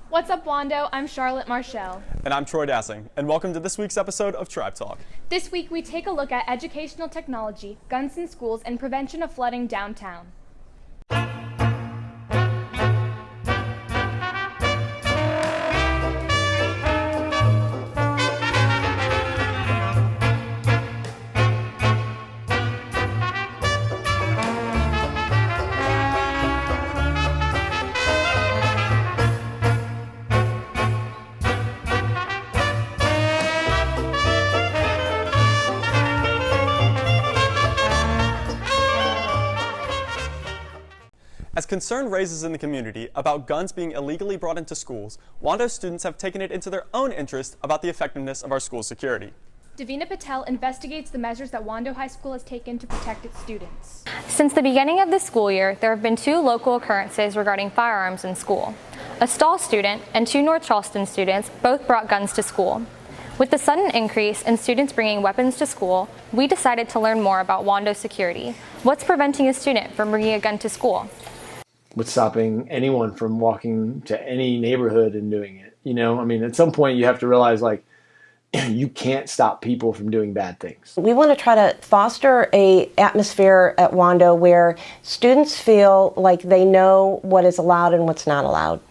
What's up, Wando? I'm Charlotte Marshall. And I'm Troy Dassing, and welcome to this week's episode of TribeTalk. This week we take a look at educational technology, guns in schools, and prevention of flooding downtown. As concern raises in the community about guns being illegally brought into schools, Wando students have taken it into their own interest about the effectiveness of our school security. Davina Patel investigates the measures that Wando High School has taken to protect its students. Since the beginning of the school year, there have been 2 local occurrences regarding firearms in school. A Stall student and 2 North Charleston students both brought guns to school. With the sudden increase in students bringing weapons to school, we decided to learn more about Wando security. What's preventing a student from bringing a gun to school? What's stopping anyone from walking to any neighborhood and doing it? At some point you have to realize, you can't stop people from doing bad things. We want to try to foster an atmosphere at Wando where students feel like they know what is allowed and what's not allowed.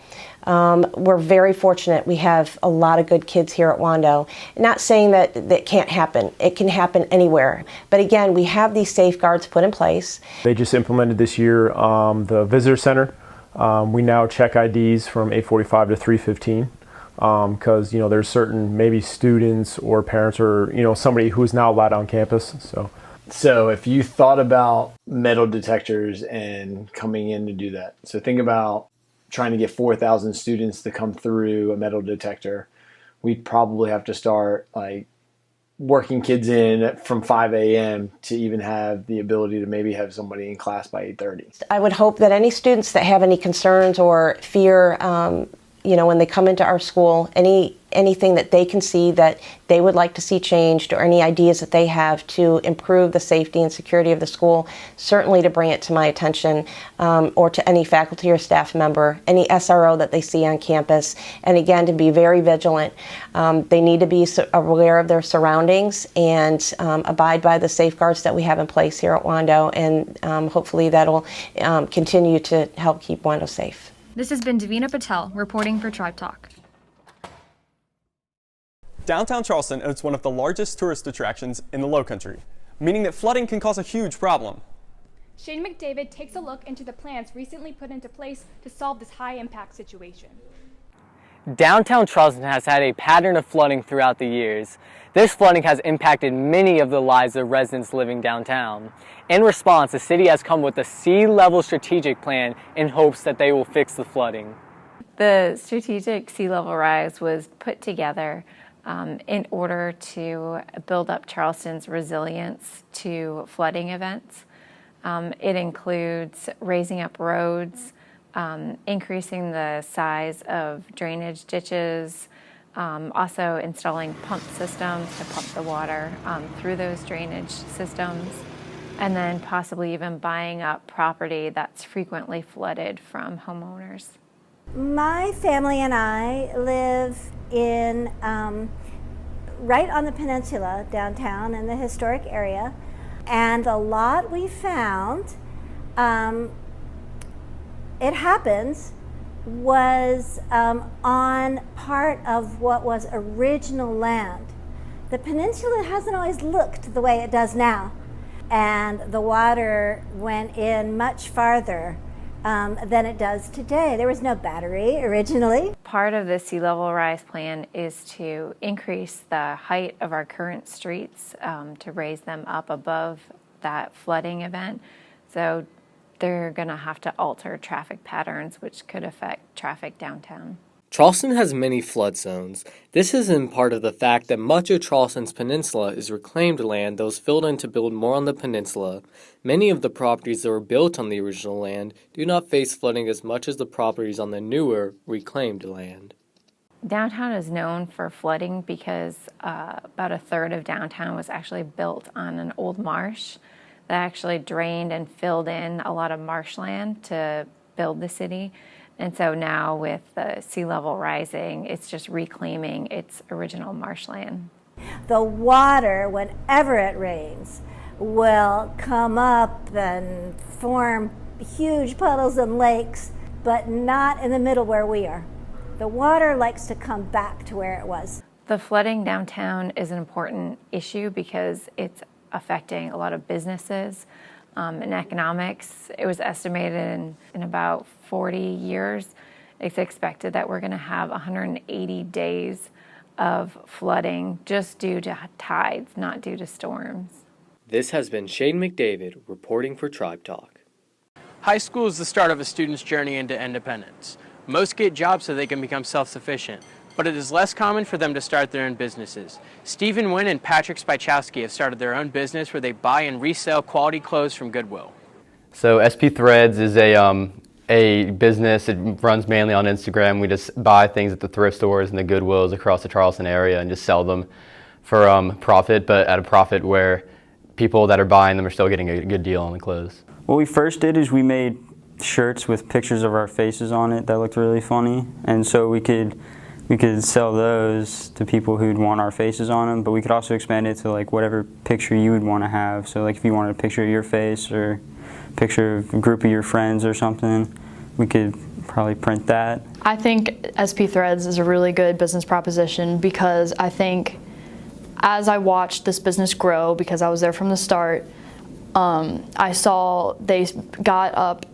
We're very fortunate. We have a lot of good kids here at Wando. Not saying that that can't happen. It can happen anywhere. But again, we have these safeguards put in place. They just implemented this year the visitor center. We now check IDs from 8:45 to 3:15 because there's certain maybe students or parents or somebody who is now allowed on campus. So if you thought about metal detectors and coming in to do that, so think about trying to get 4,000 students to come through a metal detector, we'd probably have to start working kids in from 5 a.m. to even have the ability to maybe have somebody in class by 8:30. I would hope that any students that have any concerns or fear, when they come into our school, anything that they can see that they would like to see changed or any ideas that they have to improve the safety and security of the school, certainly to bring it to my attention or to any faculty or staff member, any SRO that they see on campus. And again, to be very vigilant. They need to be aware of their surroundings and abide by the safeguards that we have in place here at Wando, and hopefully that'll continue to help keep Wando safe. This has been Davina Patel reporting for TribeTalk. Downtown Charleston is one of the largest tourist attractions in the Lowcountry, meaning that flooding can cause a huge problem. Shane McDavid takes a look into the plans recently put into place to solve this high-impact situation. Downtown Charleston has had a pattern of flooding throughout the years. This flooding has impacted many of the lives of residents living downtown. In response, the city has come with a sea-level strategic plan in hopes that they will fix the flooding. The strategic sea level rise was put together in order to build up Charleston's resilience to flooding events. It includes raising up roads, increasing the size of drainage ditches, also installing pump systems to pump the water through those drainage systems, and then possibly even buying up property that's frequently flooded from homeowners. My family and I live in right on the peninsula downtown in the historic area, and the lot we found, it happens, was on part of what was original land. The peninsula hasn't always looked the way it does now, and the water went in much farther than it does today. There was no battery originally. Part of the sea level rise plan is to increase the height of our current streets to raise them up above that flooding event. So they're going to have to alter traffic patterns, which could affect traffic downtown. Charleston has many flood zones. This is in part of the fact that much of Charleston's peninsula is reclaimed land that was filled in to build more on the peninsula. Many of the properties that were built on the original land do not face flooding as much as the properties on the newer, reclaimed land. Downtown is known for flooding because about a third of downtown was actually built on an old marsh that actually drained and filled in a lot of marshland to build the city. And so now with the sea level rising, it's just reclaiming its original marshland. The water, whenever it rains, will come up and form huge puddles and lakes, but not in the middle where we are. The water likes to come back to where it was. The flooding downtown is an important issue because it's affecting a lot of businesses and economics. It was estimated in about 40 years, it's expected that we're going to have 180 days of flooding just due to tides, not due to storms. This has been Shane McDavid reporting for TribeTalk. High school is the start of a student's journey into independence. Most get jobs so they can become self-sufficient, but it is less common for them to start their own businesses. Stephen Nguyen and Patrick Spychowski have started their own business where they buy and resell quality clothes from Goodwill. So SP Threads is a business. It runs mainly on Instagram. We just buy things at the thrift stores and the Goodwills across the Charleston area and just sell them for profit, but at a profit where people that are buying them are still getting a good deal on the clothes. What we first did is we made shirts with pictures of our faces on it that looked really funny, and so we could sell those to people who'd want our faces on them, but we could also expand it to like whatever picture you would want to have. So like if you wanted a picture of your face or a picture of a group of your friends or something, we could probably print that. I think SP Threads is a really good business proposition because I think as I watched this business grow, because I was there from the start, I saw they got up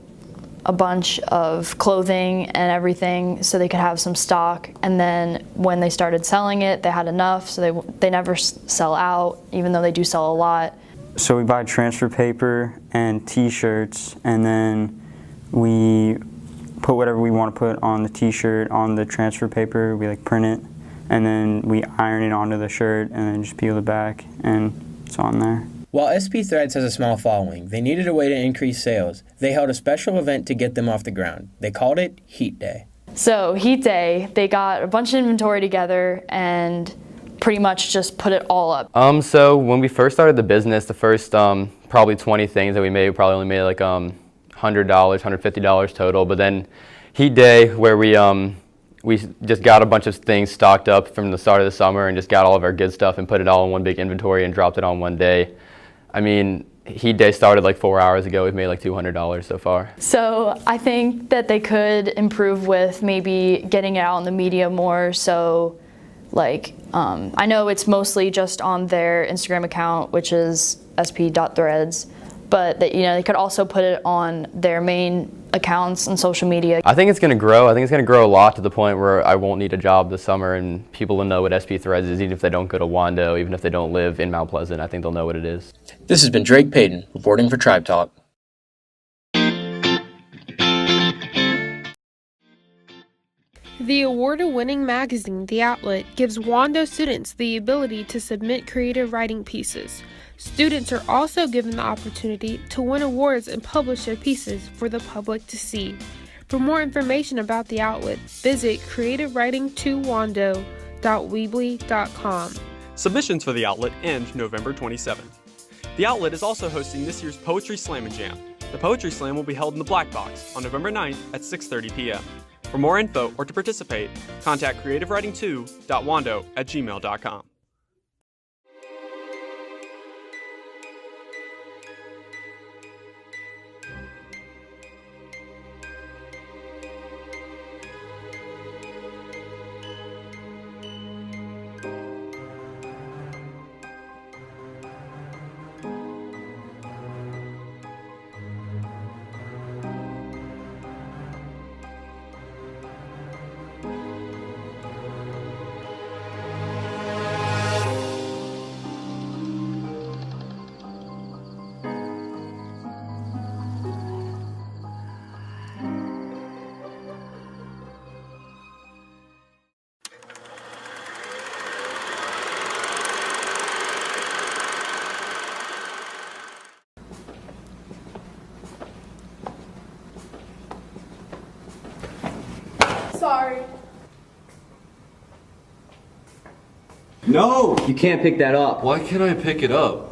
a bunch of clothing and everything so they could have some stock, and then when they started selling it, they had enough, so they never sell out, even though they do sell a lot. So we buy transfer paper and t-shirts, and then we put whatever we want to put on the t-shirt on the transfer paper. We like print it, and then we iron it onto the shirt and then just peel it back, and it's on there. While SP Threads has a small following, they needed a way to increase sales. They held a special event to get them off the ground. They called it Heat Day. So Heat Day, they got a bunch of inventory together and pretty much just put it all up. So when we first started the business, the first probably 20 things that we made, we probably only made like $100, $150 total. But then Heat Day, where we just got a bunch of things stocked up from the start of the summer and just got all of our good stuff and put it all in one big inventory and dropped it on one day. I mean, Heat Day started like 4 hours ago. We've made like $200 so far. So I think that they could improve with maybe getting it out in the media more. So like, I know it's mostly just on their Instagram account, which is sp.threads, but that, they could also put it on their main accounts and social media. I think it's going to grow. I think it's going to grow a lot to the point where I won't need a job this summer and people will know what SP Threads is, even if they don't go to Wando, even if they don't live in Mount Pleasant. I think they'll know what it is. This has been Drake Payton reporting for TribeTalk. The award-winning magazine, The Outlet, gives Wando students the ability to submit creative writing pieces. Students are also given the opportunity to win awards and publish their pieces for the public to see. For more information about The Outlet, visit creativewriting2wando.weebly.com. Submissions for The Outlet end November 27th. The Outlet is also hosting this year's Poetry Slam and Jam. The Poetry Slam will be held in the Black Box on November 9th at 6:30 p.m. For more info or to participate, contact creativewriting2.wando@gmail.com. Sorry. No! You can't pick that up. Why can't I pick it up?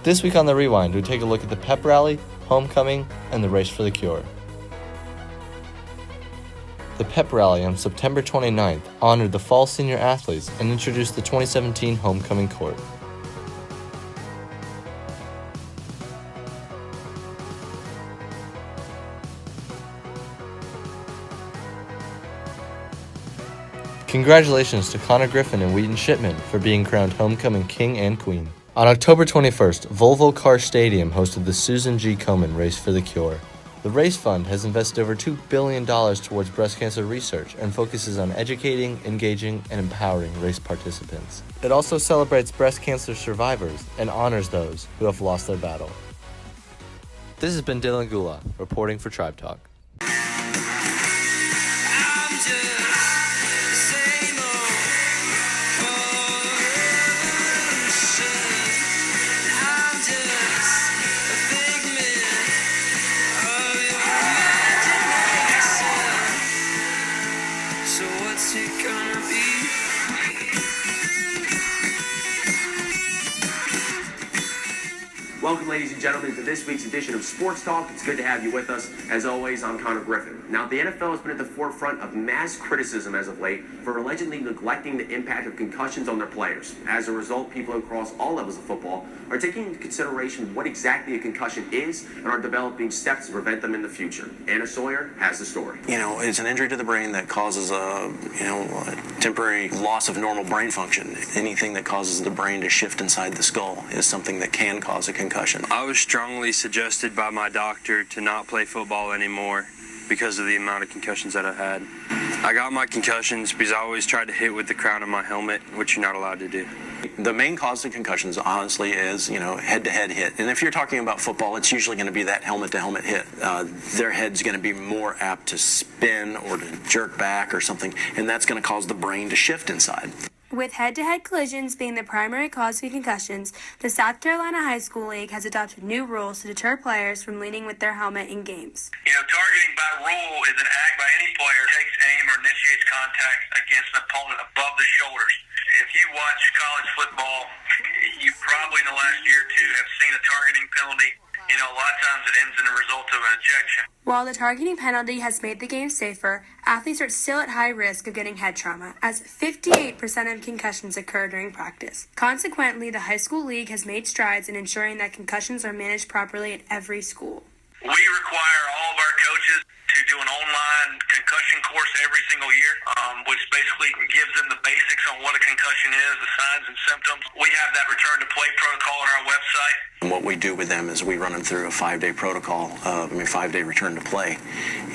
This week on The Rewind, we take a look at the pep rally, homecoming, and the race for the cure. The pep rally on September 29th honored the fall senior athletes and introduced the 2017 homecoming court. Congratulations to Connor Griffin and Wheaton Shipman for being crowned homecoming king and queen. On October 21st, Volvo Car Stadium hosted the Susan G. Komen Race for the Cure. The Race Fund has invested over $2 billion towards breast cancer research and focuses on educating, engaging, and empowering race participants. It also celebrates breast cancer survivors and honors those who have lost their battle. This has been Dylan Gula, reporting for TribeTalk. Welcome, ladies and gentlemen, to this week's edition of Sports Talk. It's good to have you with us. As always, I'm Connor Griffin. Now, the NFL has been at the forefront of mass criticism as of late for allegedly neglecting the impact of concussions on their players. As a result, people across all levels of football are taking into consideration what exactly a concussion is and are developing steps to prevent them in the future. Anna Sawyer has the story. You know, it's an injury to the brain that causes a temporary loss of normal brain function. Anything that causes the brain to shift inside the skull is something that can cause a concussion. I was strongly suggested by my doctor to not play football anymore because of the amount of concussions that I had. I got my concussions because I always tried to hit with the crown of my helmet, which you're not allowed to do. The main cause of concussions, honestly, is, head-to-head hit. And if you're talking about football, it's usually going to be that helmet-to-helmet hit. Their head's going to be more apt to spin or to jerk back or something, and that's going to cause the brain to shift inside. With head-to-head collisions being the primary cause of concussions, the South Carolina High School League has adopted new rules to deter players from leaning with their helmet in games. Targeting by rule is an act by any player that takes aim or initiates contact against an opponent above the shoulders. If you watch college football, you probably in the last year or two have seen a targeting penalty. A lot of times it ends in the result of an ejection. While the targeting penalty has made the game safer, athletes are still at high risk of getting head trauma, as 58% of concussions occur during practice. Consequently, the high school league has made strides in ensuring that concussions are managed properly at every school. We require all of our coaches to do an online concussion course every single year, which basically gives them the basics on what a concussion is, the signs and symptoms. We have that return to play protocol on our website. And what we do with them is we run them through a 5-day protocol, 5-day return to play.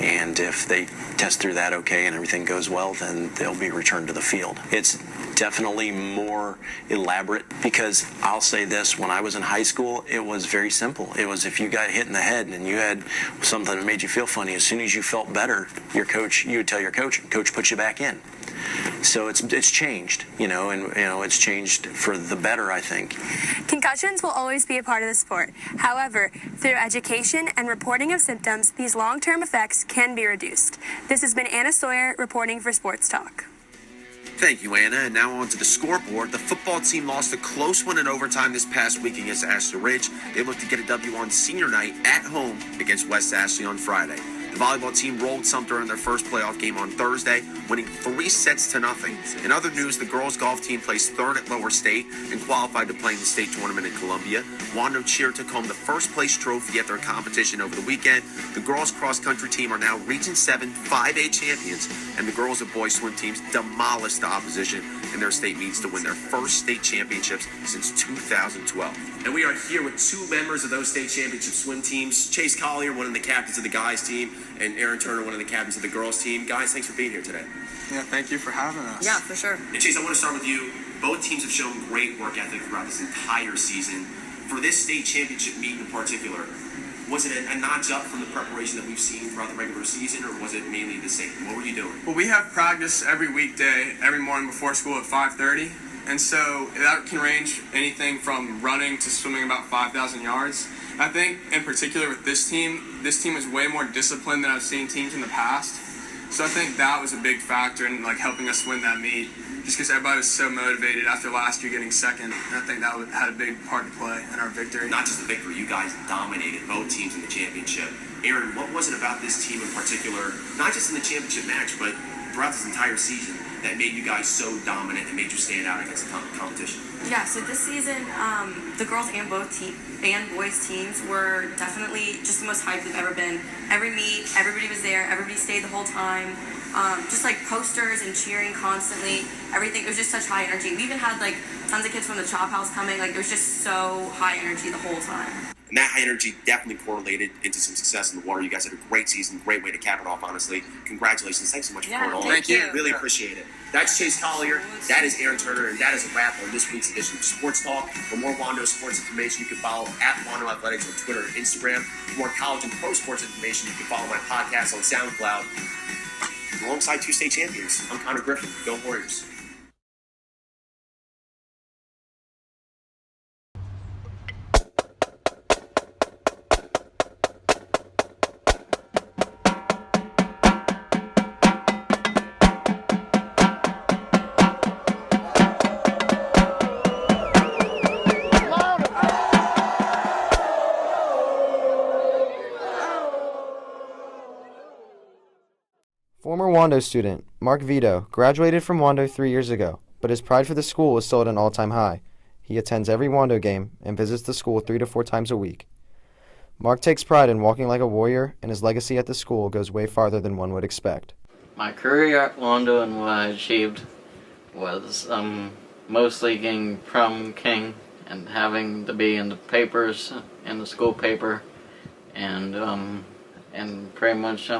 And if they test through that okay and everything goes well, then they'll be returned to the field. It's definitely more elaborate because I'll say this, when I was in high school, it was very simple. It was if you got hit in the head and you had something that made you feel funny, as soon as you felt better, you would tell your coach, and coach puts you back in. So it's changed, and it's changed for the better, I think. Concussions will always be a part of the sport. However, through education and reporting of symptoms, these long-term effects can be reduced. This has been Anna Sawyer reporting for Sports Talk. Thank you, Anna. And now on to the scoreboard. The football team lost a close one in overtime this past week against Ashley Ridge. They look to get a W on senior night at home against West Ashley on Friday. The volleyball team rolled Sumter in their first playoff game on Thursday, winning 3-0. In other news, the girls golf team placed third at Lower State and qualified to play in the state tournament in Columbia. Wando Cheer took home the first place trophy at their competition over the weekend. The girls cross country team are now Region 7 5A champions, and the girls and boys swim teams demolished the opposition in their state meets to win their first state championships since 2012. And we are here with two members of those state championship swim teams. Chase Collier, one of the captains of the guys team, and Aaron Turner, one of the captains of the girls team. Guys, thanks for being here today. Yeah, thank you for having us. Yeah, for sure. And Chase, I want to start with you. Both teams have shown great work ethic throughout this entire season. For this state championship meet in particular, was it a notch up from the preparation that we've seen throughout the regular season, or was it mainly the same? What were you doing? Well, we have practice every weekday, every morning before school at 5:30. And so that can range anything from running to swimming about 5,000 yards. I think in particular with this team is way more disciplined than I've seen teams in the past. So I think that was a big factor in like helping us win that meet, just because everybody was so motivated after last year getting second. And I think that had a big part to play in our victory. Not just the victory, you guys dominated both teams in the championship. Aaron, what was it about this team in particular, not just in the championship match, but throughout this entire season, that made you guys so dominant and made you stand out against the competition? Yeah, so this season, the girls and boys teams were definitely just the most hyped they've ever been. Every meet, everybody was there, everybody stayed the whole time. Just like posters and cheering constantly, everything. It was just such high energy. We even had like tons of kids from the Chop House coming. Like it was just so high energy the whole time. And that high energy definitely correlated into some success in the water. You guys had a great season, great way to cap it off, honestly. Congratulations. Thanks so much for coming on. Thank you. Really appreciate it. That's Chase Collier, that is Aaron Turner, and that is a wrap on this week's edition of Sports Talk. For more Wando sports information, you can follow @Wando Athletics on Twitter and Instagram. For more college and pro sports information, you can follow my podcast on SoundCloud. Alongside two state champions, I'm Connor Griffin. Go Warriors. Former Wando student Mark Vito graduated from Wando 3 years ago, but his pride for the school is still at an all-time high. He attends every Wando game and visits the school 3 to 4 times a week. Mark takes pride in walking like a warrior, and his legacy at the school goes way farther than one would expect. My career at Wando and what I achieved was mostly getting prom king and having to be in the papers, in the school paper, and pretty much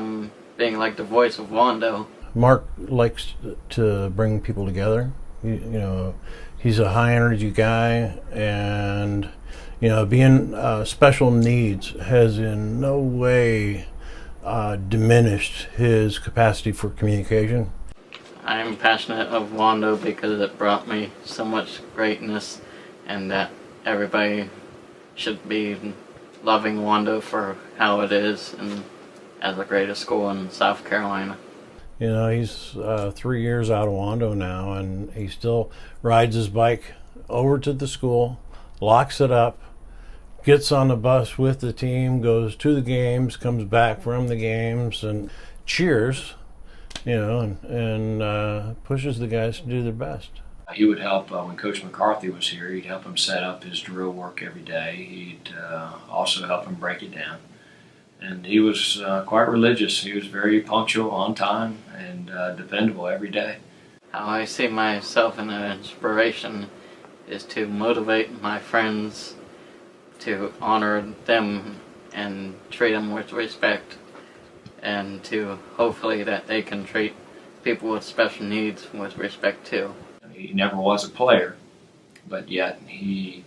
being like the voice of Wando. Mark likes to bring people together. You know, he's a high energy guy, and you know, being special needs has in no way diminished his capacity for communication. I'm passionate of Wando because it brought me so much greatness, and that everybody should be loving Wando for how it is and as the greatest school in South Carolina. You know, he's 3 years out of Wando now, and he still rides his bike over to the school, locks it up, gets on the bus with the team, goes to the games, comes back from the games, and cheers, you know, and pushes the guys to do their best. He would help when Coach McCarthy was here. He'd help him set up his drill work every day. He'd also help him break it down. And he was quite religious. He was very punctual, on time, and dependable every day. How I see myself in an inspiration is to motivate my friends, to honor them and treat them with respect, and to hopefully that they can treat people with special needs with respect too. He never was a player, but yet he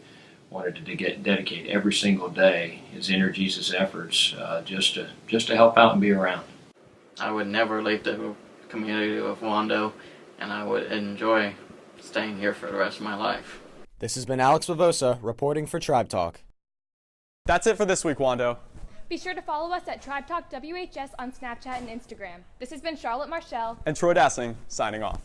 wanted to dedicate every single day his energies, his efforts, just to help out and be around. I would never leave the community of Wando, and I would enjoy staying here for the rest of my life. This has been Alex Vavosa reporting for TribeTalk. That's it for this week, Wando. Be sure to follow us at TribeTalk WHS on Snapchat and Instagram. This has been Charlotte Marshall and Troy Dassing signing off.